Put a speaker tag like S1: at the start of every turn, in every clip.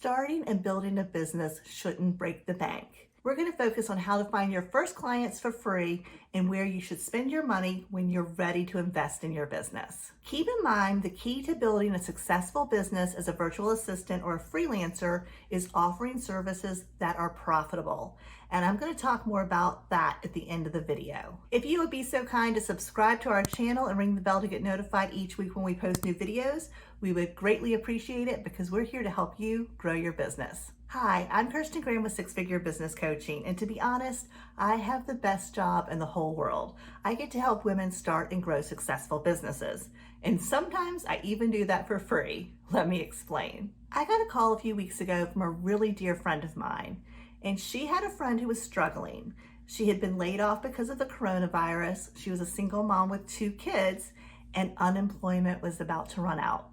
S1: Starting and building a business shouldn't break the bank. We're going to focus on how to find your first clients for free and where you should spend your money when you're ready to invest in your business. Keep in mind, the key to building a successful business as a virtual assistant or a freelancer is offering services that are profitable. And I'm going to talk more about that at the end of the video. If you would be so kind to subscribe to our channel and ring the bell to get notified each week when we post new videos, we would greatly appreciate it because we're here to help you grow your business. Hi, I'm Kirsten Graham with Six Figure Business Coaching, and to be honest, I have the best job in the whole world. I get to help women start and grow successful businesses, and sometimes I even do that for free. Let me explain. I got a call a few weeks ago from a really dear friend of mine, and she had a friend who was struggling. She had been laid off because of the coronavirus. She was a single mom with 2 kids, and unemployment was about to run out.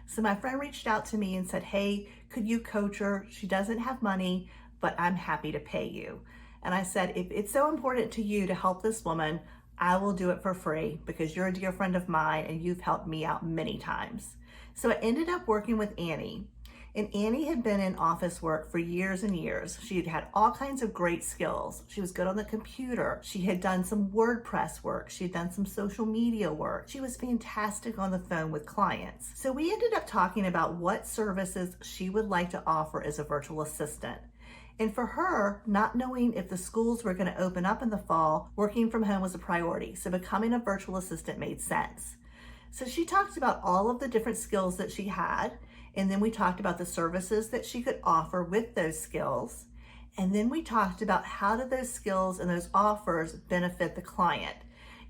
S1: So my friend reached out to me and said, hey, could you coach her? She doesn't have money, but I'm happy to pay you. And I said, if it's so important to you to help this woman, I will do it for free because you're a dear friend of mine and you've helped me out many times. So I ended up working with Annie. And Annie had been in office work for years and years. She had had all kinds of great skills. She was good on the computer. She had done some WordPress work. She had done some social media work. She was fantastic on the phone with clients. So we ended up talking about what services she would like to offer as a virtual assistant. And for her, not knowing if the schools were going to open up in the fall, working from home was a priority. So becoming a virtual assistant made sense. So she talked about all of the different skills that she had. And then we talked about the services that she could offer with those skills. And then we talked about how do those skills and those offers benefit the client.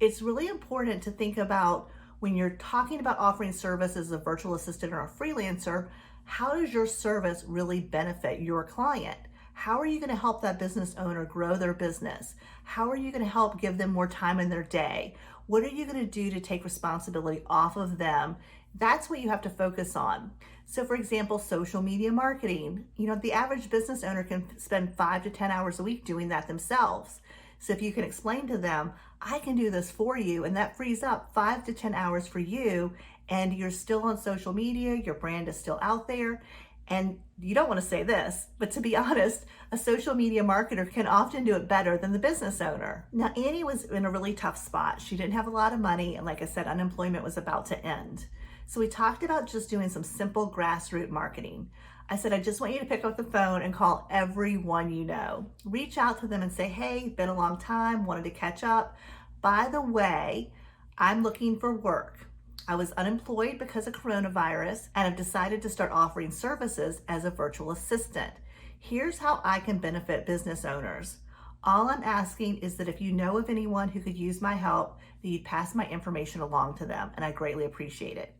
S1: It's really important to think about when you're talking about offering services as a virtual assistant or a freelancer, how does your service really benefit your client? How are you going to help that business owner grow their business? How are you going to help give them more time in their day? What are you going to do to take responsibility off of them? That's what you have to focus on. So for example, social media marketing, the average business owner can spend 5 to 10 hours a week doing that themselves. So if you can explain to them, I can do this for you, and that frees up 5 to 10 hours for you, and you're still on social media, your brand is still out there. And you don't want to say this, but to be honest, a social media marketer can often do it better than the business owner. Now, Annie was in a really tough spot. She didn't have a lot of money, and like I said, unemployment was about to end. So we talked about just doing some simple grassroots marketing. I said, I just want you to pick up the phone and call everyone you know. Reach out to them and say, hey, been a long time, wanted to catch up. By the way, I'm looking for work. I was unemployed because of coronavirus and have decided to start offering services as a virtual assistant. Here's how I can benefit business owners. All I'm asking is that if you know of anyone who could use my help, that you'd pass my information along to them, and I greatly appreciate it.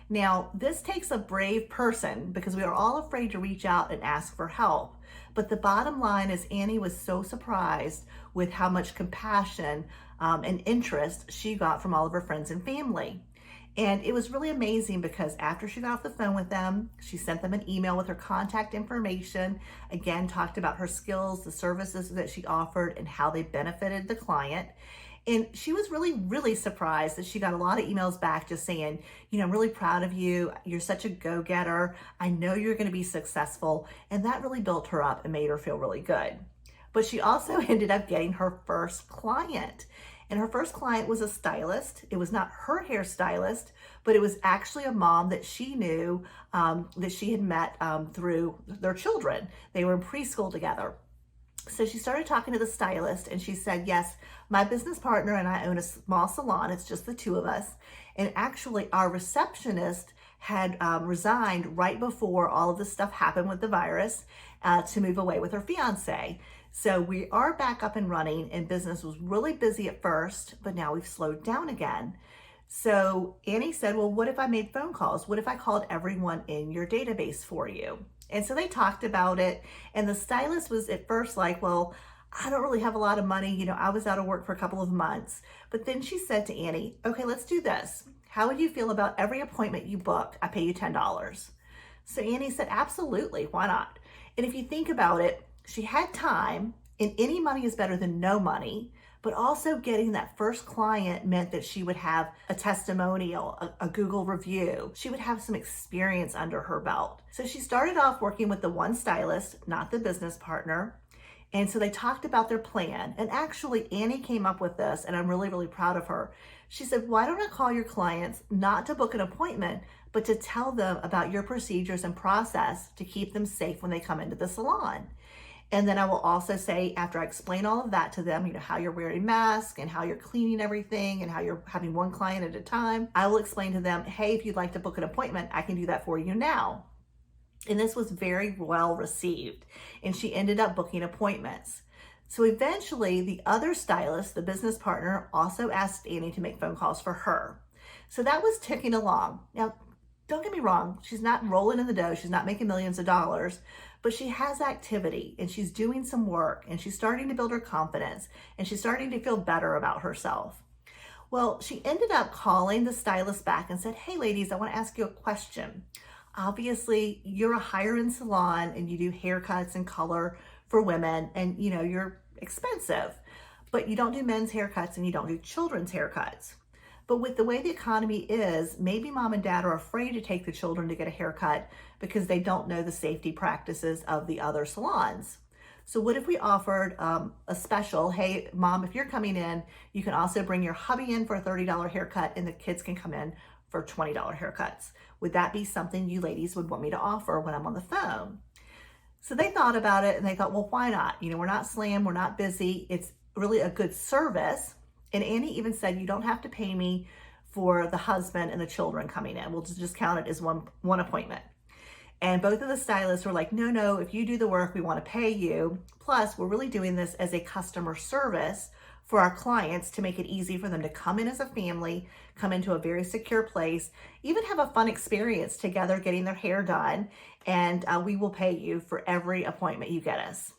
S1: Now, this takes a brave person because we are all afraid to reach out and ask for help. But the bottom line is Annie was so surprised with how much compassion and interest she got from all of her friends and family. And it was really amazing because after she got off the phone with them, she sent them an email with her contact information, again, talked about her skills, the services that she offered, and how they benefited the client. And she was really, really surprised that she got a lot of emails back just saying, I'm really proud of you. You're such a go-getter. I know you're going to be successful. And that really built her up and made her feel really good. But she also ended up getting her first client. And her first client was a stylist. It was not her hairstylist, but it was actually a mom that she knew that she had met through their children. They were in preschool together. So she started talking to the stylist and she said, yes, my business partner and I own a small salon. It's just the 2 of us. And actually our receptionist had resigned right before all of this stuff happened with the virus to move away with her fiance. So we are back up and running, and business was really busy at first, but now we've slowed down again. So Annie said, well, what if I made phone calls? What if I called everyone in your database for you? And so they talked about it, and the stylist was at first like, well, I don't really have a lot of money. I was out of work for a couple of months. But then she said to Annie, okay, let's do this. How would you feel about every appointment you book, I pay you $10? So Annie said, absolutely, why not? And if you think about it, she had time, and any money is better than no money, but also getting that first client meant that she would have a testimonial, a Google review. She would have some experience under her belt. So she started off working with the one stylist, not the business partner. And so they talked about their plan. And actually, Annie came up with this, and I'm really, really proud of her. She said, why don't I call your clients not to book an appointment, but to tell them about your procedures and process to keep them safe when they come into the salon. And then I will also say, after I explain all of that to them, how you're wearing masks and how you're cleaning everything and how you're having one client at a time, I will explain to them, hey, if you'd like to book an appointment, I can do that for you now. And this was very well received. And she ended up booking appointments. So eventually the other stylist, the business partner, also asked Annie to make phone calls for her. So that was ticking along. Now, don't get me wrong, she's not rolling in the dough, she's not making millions of dollars, but she has activity and she's doing some work and she's starting to build her confidence and she's starting to feel better about herself. Well, she ended up calling the stylist back and said, hey ladies, I want to ask you a question. Obviously, you're a higher end salon and you do haircuts and color for women and you're expensive, but you don't do men's haircuts and you don't do children's haircuts. But with the way the economy is, maybe mom and dad are afraid to take the children to get a haircut because they don't know the safety practices of the other salons. So what if we offered a special, hey, mom, if you're coming in, you can also bring your hubby in for a $30 haircut and the kids can come in for $20 haircuts. Would that be something you ladies would want me to offer when I'm on the phone? So they thought about it and they thought, well, why not? We're not slammed, we're not busy. It's really a good service. And Annie even said, you don't have to pay me for the husband and the children coming in. We'll just count it as one appointment. And both of the stylists were like, no, if you do the work, we want to pay you. Plus, we're really doing this as a customer service for our clients to make it easy for them to come in as a family, come into a very secure place, even have a fun experience together getting their hair done. And we will pay you for every appointment you get us.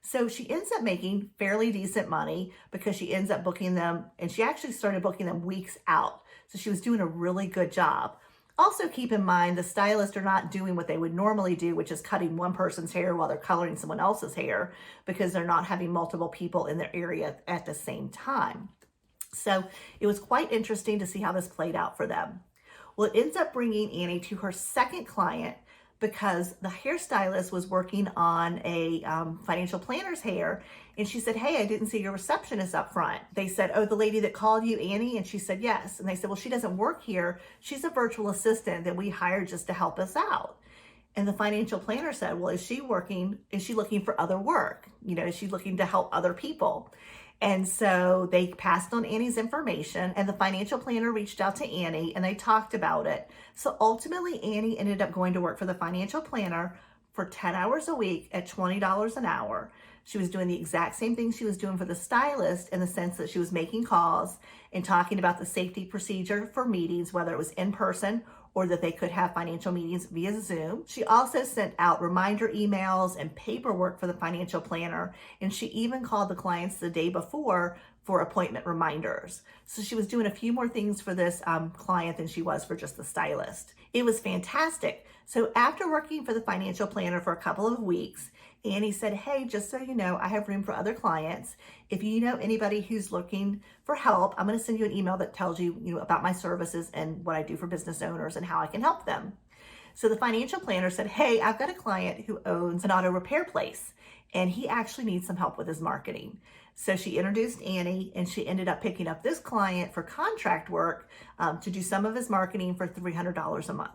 S1: So she ends up making fairly decent money because she ends up booking them, and she actually started booking them weeks out. So she was doing a really good job. Also keep in mind, the stylists are not doing what they would normally do, which is cutting one person's hair while they're coloring someone else's hair, because they're not having multiple people in their area at the same time. So it was quite interesting to see how this played out for them. Well, it ends up bringing Annie to her second client, because the hairstylist was working on a financial planner's hair. And she said, hey, I didn't see your receptionist up front. They said, oh, the lady that called you, Annie? And she said, yes. And they said, well, she doesn't work here. She's a virtual assistant that we hired just to help us out. And the financial planner said, well, is she looking for other work? Is she looking to help other people? And so they passed on Annie's information, and the financial planner reached out to Annie and they talked about it. So ultimately, Annie ended up going to work for the financial planner for 10 hours a week at $20 an hour. She was doing the exact same thing she was doing for the stylist, in the sense that she was making calls and talking about the safety procedure for meetings, whether it was in person or that they could have financial meetings via Zoom. She also sent out reminder emails and paperwork for the financial planner, and she even called the clients the day before for appointment reminders. So she was doing a few more things for this client than she was for just the stylist. It was fantastic. So after working for the financial planner for a couple of weeks, Annie said, hey, just so you know, I have room for other clients. If you know anybody who's looking for help, I'm going to send you an email that tells you, about my services and what I do for business owners and how I can help them. So the financial planner said, hey, I've got a client who owns an auto repair place, and he actually needs some help with his marketing. So she introduced Annie, and she ended up picking up this client for contract work to do some of his marketing for $300 a month.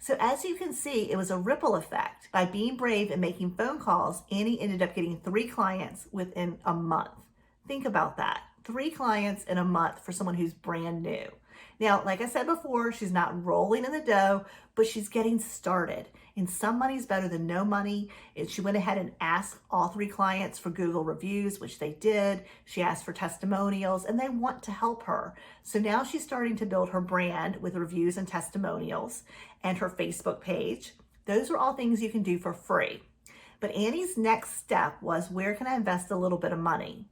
S1: So as you can see, it was a ripple effect. By being brave and making phone calls, Annie ended up getting 3 clients within a month. Think about that. 3 clients in a month for someone who's brand new. Now, like I said before, she's not rolling in the dough, but she's getting started. And some money's better than no money. And she went ahead and asked all 3 clients for Google reviews, which they did. She asked for testimonials, and they want to help her. So now she's starting to build her brand with reviews and testimonials, and her Facebook page. Those are all things you can do for free. But Annie's next step was, where can I invest a little bit of money?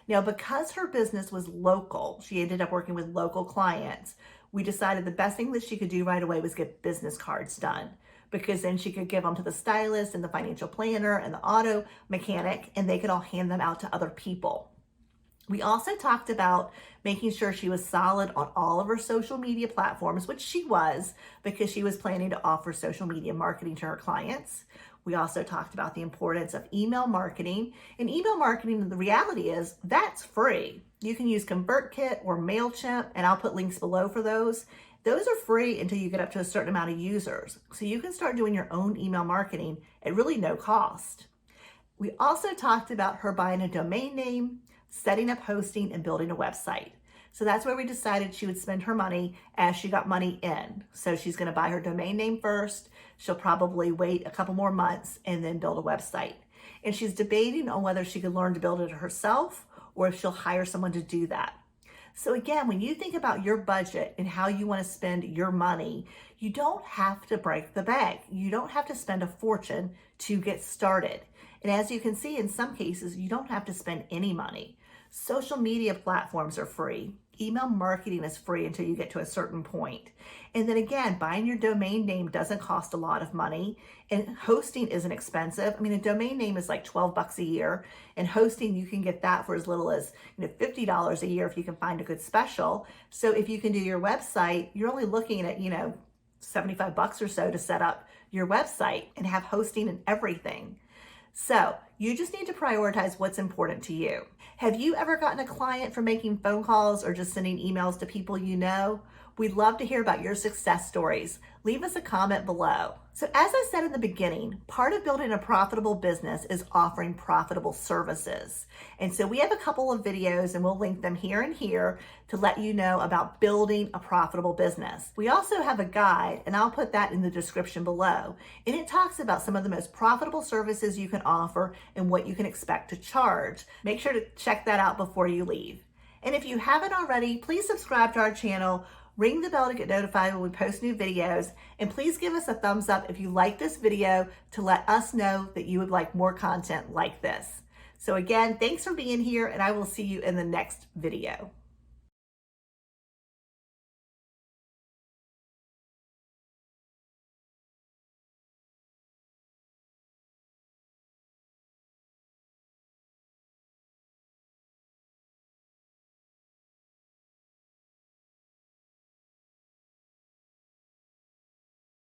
S1: Now, because her business was local, she ended up working with local clients. We decided the best thing that she could do right away was get business cards done, because then she could give them to the stylist and the financial planner and the auto mechanic, and they could all hand them out to other people. We also talked about making sure she was solid on all of her social media platforms, which she was because she was planning to offer social media marketing to her clients. We also talked about the importance of email marketing. And email marketing, the reality is that's free. You can use ConvertKit or MailChimp, and I'll put links below for those. Those are free until you get up to a certain amount of users. So you can start doing your own email marketing at really no cost. We also talked about her buying a domain name, setting up hosting, and building a website. So that's where we decided she would spend her money as she got money in. So she's going to buy her domain name first. She'll probably wait a couple more months and then build a website. And she's debating on whether she could learn to build it herself or if she'll hire someone to do that. So again, when you think about your budget and how you want to spend your money, you don't have to break the bank. You don't have to spend a fortune to get started. And as you can see, in some cases, you don't have to spend any money. Social media platforms are free. Email marketing is free until you get to a certain point. And then again, buying your domain name doesn't cost a lot of money, and hosting isn't expensive. I mean, a domain name is like $12 a year, and hosting, you can get that for as little as $50 a year if you can find a good special. So if you can do your website, you're only looking at, $75 or so to set up your website and have hosting and everything. So you just need to prioritize what's important to you. Have you ever gotten a client from making phone calls or just sending emails to people you know? We'd love to hear about your success stories. Leave us a comment below. So as I said in the beginning, part of building a profitable business is offering profitable services. And so we have a couple of videos, and we'll link them here and here to let you know about building a profitable business. We also have a guide, and I'll put that in the description below. And it talks about some of the most profitable services you can offer and what you can expect to charge. Make sure to check that out before you leave. And if you haven't already, please subscribe to our channel. Ring the bell to get notified when we post new videos, and please give us a thumbs up if you like this video to let us know that you would like more content like this. So again, thanks for being here, and I will see you in the next video.